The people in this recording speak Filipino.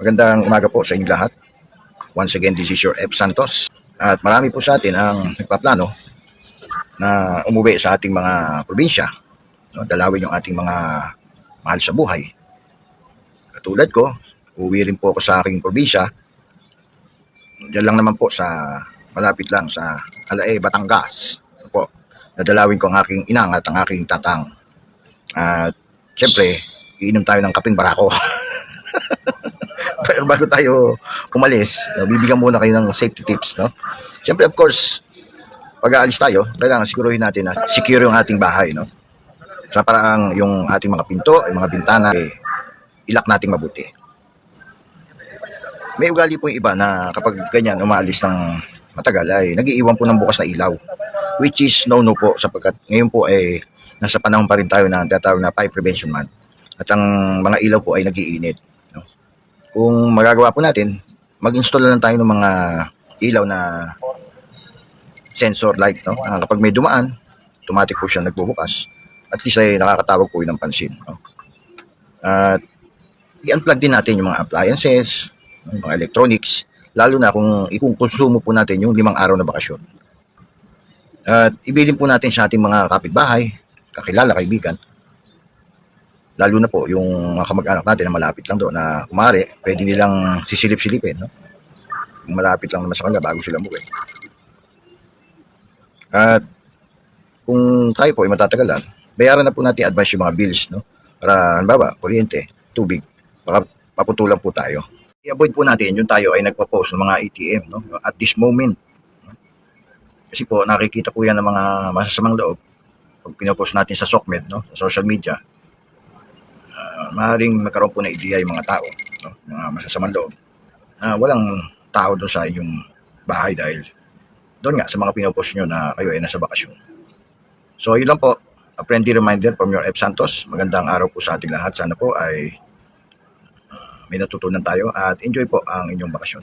Magandang umaga po sa inyong lahat. Once again, this is your F. Santos. At marami po sa atin ang nagpaplano na umuwi sa ating mga probinsya. No? Dalawin yung ating mga mahal sa buhay. Katulad ko, uwi rin po ako sa aking probinsya. Diyan lang naman po sa malapit lang sa Alae, Batangas. Po, nadalawin ko ang aking inang at ang aking tatang. At syempre, iinom tayo ng kaping barako. Pero bago tayo umalis, bibigyan muna kayo ng safety tips, no? Siyempre, of course, pag aalis tayo, kailangan siguruhin natin na secure yung ating bahay, no? Sa paraang yung ating mga pinto, ay mga bintana, ilak nating mabuti. May ugali po yung iba na kapag ganyan umaalis ng matagal ay nag-iiwan po ng bukas na ilaw, which is no po sapagkat ngayon po ay nasa panahon pa rin tayo na tatawag na fire prevention month at ang mga ilaw po ay nag-iinit. Kung magagawa po natin, mag-install na lang tayo ng mga ilaw na sensor light, no? Kapag may dumaan, automatic po siya nagbubukas. At least ay nakakatawag po yun ng pansin, no? At i-unplug din natin yung mga appliances, yung mga electronics, lalo na kung i-consume po natin yung 5 araw na bakasyon. At ibilin po natin sa ating mga kapitbahay, kakilala, kaibigan, lalo na po yung mga kamag-anak natin na malapit lang doon na kumari, pwede nilang sisilip-silipin, no? Malapit lang naman sa kanila bago sila umuwi. At kung tayo po ay matatagalan, bayaran na po natin advance yung mga bills, no? Para, halimbawa, kuryente, tubig, baka paputulan po tayo. I-avoid po natin yung tayo ay nagpo-post ng mga ATM, no? At this moment. Kasi po, nakikita po yan ng mga masasamang loob. Pag pinopost natin sa SOCMED, no? Sa social media, maaaring magkaroon po na ideya yung mga tao, no? Mga masasamang loob. Walang tao doon sa inyong bahay dahil doon nga sa mga pinopost nyo na kayo ay nasa bakasyon. So yun lang po, a friendly reminder from your F. Santos. Magandang araw po sa ating lahat. Sana po ay may natutunan tayo at enjoy po ang inyong bakasyon.